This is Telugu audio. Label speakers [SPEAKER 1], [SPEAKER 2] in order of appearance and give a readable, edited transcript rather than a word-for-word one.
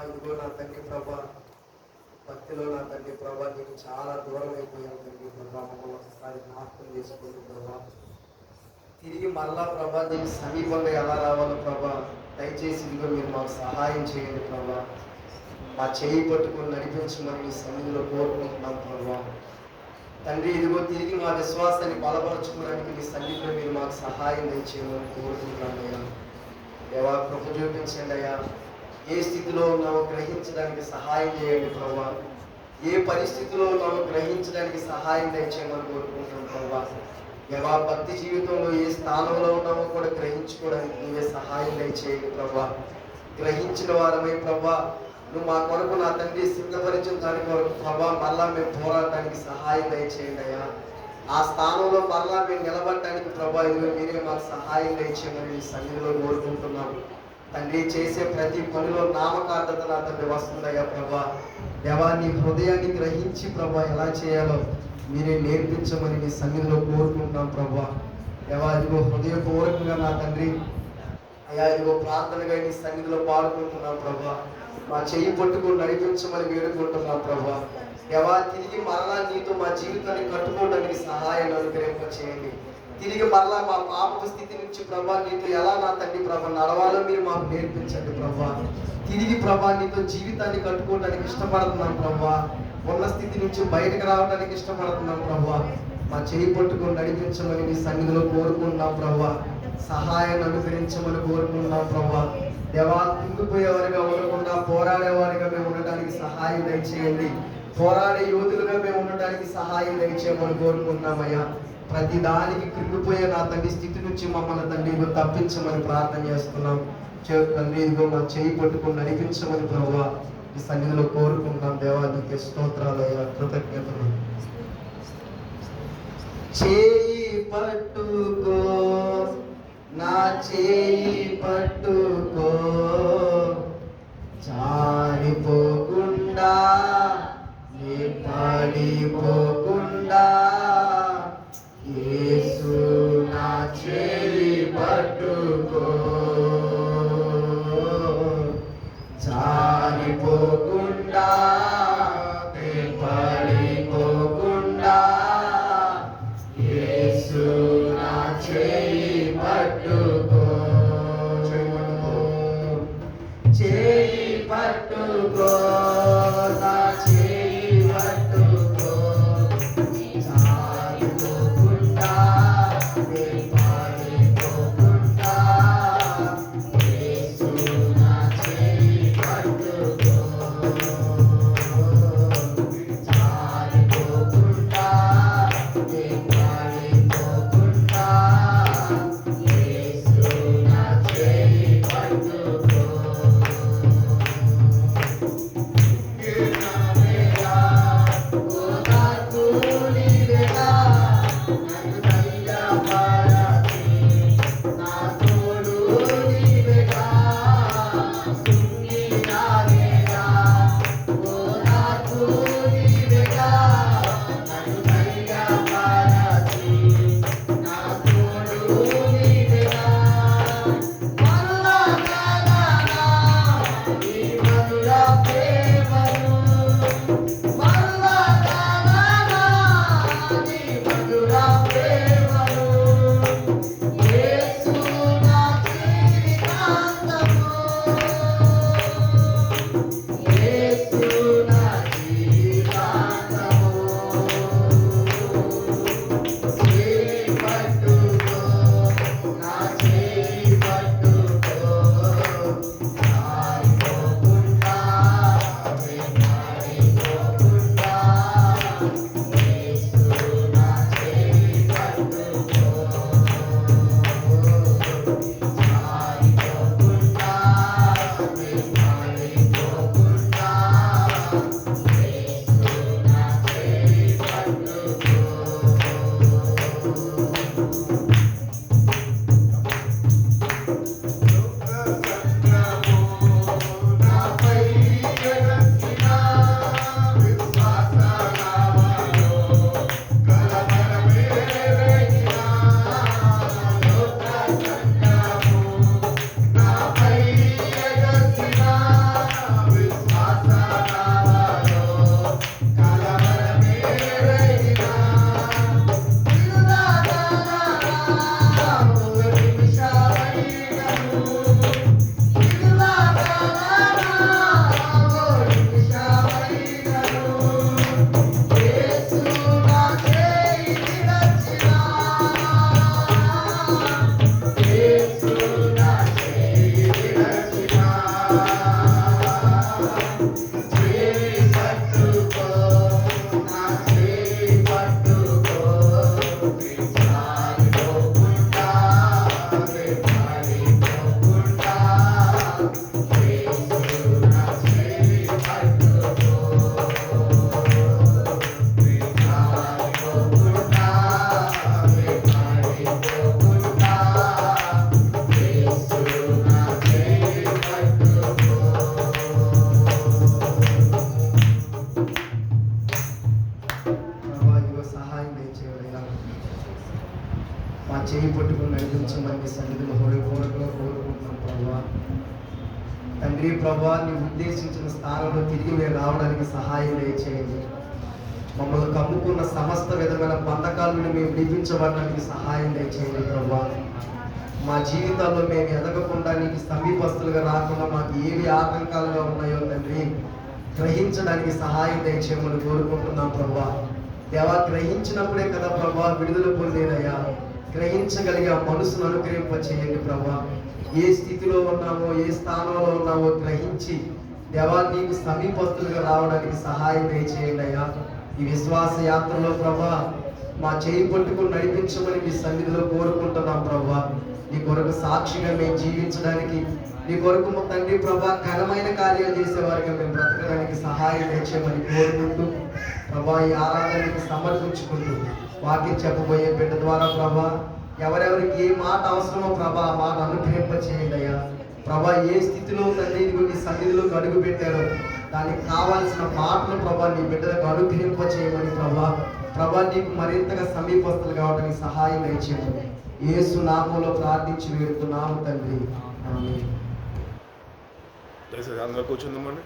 [SPEAKER 1] ఇదిగో నా తండ్రి ప్రభా, భక్తిలో నా తండ్రి ప్రభా నీకు చాలా దూరం అయిపోయాను తండ్రి ప్రభా. మమ్మల్ని ఒకసారి జ్ఞాపకం చేసుకోండి ప్రభా. తిరిగి మరలా ప్రభా నీకు సమీపంగా ఎలా రావాలో ప్రభా, దయచేసి ఇదిగో మీరు మాకు సహాయం చేయండి ప్రభా. మా చేయి పట్టుకొని నడిపించమని మీ సన్నిధిలో కోరుకుంటున్నాం ప్రభా. తండ్రి ఇదిగో తిరిగి మా విశ్వాసాన్ని బలపరచుకోవడానికి మీ సన్నిధిలో మీరు మాకు సహాయం దయచేయమని కోరుకుంటున్నాను అయ్యా. దేవా కృప చూపించండి అయ్యా. ఏ స్థితిలో ఉన్నామో గ్రహించడానికి సహాయం చేయండి ప్రభా. ఏ పరిస్థితిలో ఉన్నామో గ్రహించడానికి సహాయం దయచేయమని కోరుకుంటున్నాం ప్రభా. దేవా భక్తి జీవితంలో ఏ స్థానంలో ఉన్నామో కూడా గ్రహించుకోవడానికి నీవే సహాయం దయచేయండి ప్రభా. గ్రహించిన వారమై ప్రభా నువ్వు మా కొరకు నా తండ్రి సిద్ధపరిచిన దాని కొరకు ప్రభా మరలా మేము పోరాడటానికి సహాయం దయచేయండి అయ్యా. ఆ స్థానంలో మరలా మేము నిలబడటానికి ప్రభా ఇదిగో మీరే మాకు సహాయం దయచేయమని మీ సన్నిధిలో కోరుకుంటున్నాము తండ్రి. చేసే ప్రతి పనిలో నామకార్థత నా తండ్రి వస్తుందయ్యా ప్రభా. దేవా నీ హృదయాన్ని గ్రహించి ప్రభా ఎలా చేయాలో మీరే నేర్పించమని మీ సన్నిధిలో కోరుకుంటున్నాం ప్రభా. దేవా ఇదిగో హృదయపూర్వకంగా నా తండ్రి అయ్యా ఇదిగో ప్రార్థనగా నీ సన్నిధిలో పాడుకుంటున్నాం ప్రభా. మా చెయ్యి పట్టుకుని నడిపించమని వేడుకుంటున్నాం ప్రభా. దేవా తిరిగి మరలా నీతో మా జీవితాన్ని కట్టుకోవడానికి సహాయాన్ని అనుగ్రహింప చేయండి. తిరిగి మరలా మా పాప స్థితి నుంచి ప్రభా నీతో ఎలా నా తండ్రి ప్రభా నడవాలో మీరు మాకు నేర్పించండి ప్రభా. తిరిగి ప్రభా నీతో జీవితాన్ని కట్టుకోవడానికి ఇష్టపడుతున్నాం ప్రభా. ఉన్న స్థితి నుంచి బయటకు రావడానికి ఇష్టపడుతున్నాం ప్రభా. మా చెయ్యి పట్టుకుని నడిపించమని మీ సన్నిధిలో కోరుకుంటున్నాం ప్రభా. సహాయాన్ని అనుగ్రహించమని కోరుకుంటున్నాం ప్రభా. దేవా కుంగిపోయేవారిగా ఉండకుండా పోరాడేవారిగా మేము ఉండటానికి సహాయం దయచేయండి. పోరాడే యోధులుగా మేము ఉండటానికి సహాయం దయచేయమని కోరుకుంటున్నామయ్యా. ప్రతి దానికి కృంగిపోయే నా తండ్రి స్థితి నుంచి మమ్మల్ని తండ్రి తప్పించమని ప్రార్థన చేస్తున్నాం తండ్రి. ఇదిగో మా చేయి పట్టుకుని నడిపించమని ప్రభా ఈ సన్నిధిలో కోరుకుంటున్నాం దేవా. నీకే స్తోత్రాలయ్యా, కృతజ్ఞతలు. చేయి పట్టుకో నా చేయి పట్టుకో జారిపోకుండా నీ పడిపోకుండా యేసు నా చేయి పట్టుకో జారిపోకుండా నీ పడిపోకుండా యేసు నా చేయి పట్టుకో చేయి పట్టుకో నా చేయి పట్టుకో జారిపోకుండా పడిపోకుండా యేసు నా చేయి పట్టుకో జారిపోకుండా పడిపోకుండా యేసు నా చేయి పట్టుకో తండ్రి ప్రభా, నీ ఉద్దేశించిన స్థానంలో తిరిగి మేము రావడానికి సహాయం దయచేయండి. మమ్మల్ని కమ్ముకున్న సమస్త విధమైన బంధకాల నుండి మేము విడిపించబడడానికి సహాయం దయచేయండి ప్రభా. మా జీవితాల్లో మేము ఎదగకుండా నీకు సమీపస్తులుగా రాకుండా మాకు ఏవి ఆటంకాలుగా ఉన్నాయో తండ్రి గ్రహించడానికి సహాయం దయచేయమని కోరుకుంటున్నాం ప్రభా. దేవా, గ్రహించినప్పుడే కదా ప్రభా విడుదల పొందేదయ్యా. గ్రహించగలిగే మనసును అనుగ్రహింప చేయండి ప్రభా. ఏ స్థితిలో ఉన్నామో, ఏ స్థానంలో ఉన్నామో గ్రహించి దేవా నీకు సమీపస్తులుగా రావడానికి సహాయం దయచేయండి అయ్యా. ఈ విశ్వాస యాత్రలో ప్రభా మా చేయి పట్టుకుని నడిపించమని మీ సన్నిధిలో కోరుకుంటున్నాం ప్రభా. నీ కొరకు సాక్షిగా మేము జీవించడానికి, నీ కొరకు మా తండ్రి ప్రభా ఘనమైన కార్యాలు చేసేవారిగా మేము బ్రతకడానికి సహాయం దయచేయమని కోరుకుంటూ ప్రభా ఈ ఆరాధనకి సమర్పించుకుంటూ వాక్యం చెప్పబోయే బిడ్డ ద్వారా ప్రభా ఎవరెవరికి ఏ మాట అవసరమో ప్రభా ఆ మాట అనుగ్రహింప చేయండి అయ్యా. ప్రభా ఏ స్థితిలో తండ్రి నీ సన్నిధిలోకి అడుగు పెట్టారో దానికి కావాల్సిన మాటలు ప్రభా నీ బిడ్డలకు అనుగ్రహింప చేయమని ప్రభా నీకు మరింతగా సమీపస్తులు కావడానికి సహాయం దయచేయమని యేసు నామములో ప్రార్థించి వేడుతున్నాము తండ్రి. ఆమేన్.
[SPEAKER 2] అందరూ కూర్చుందామండి.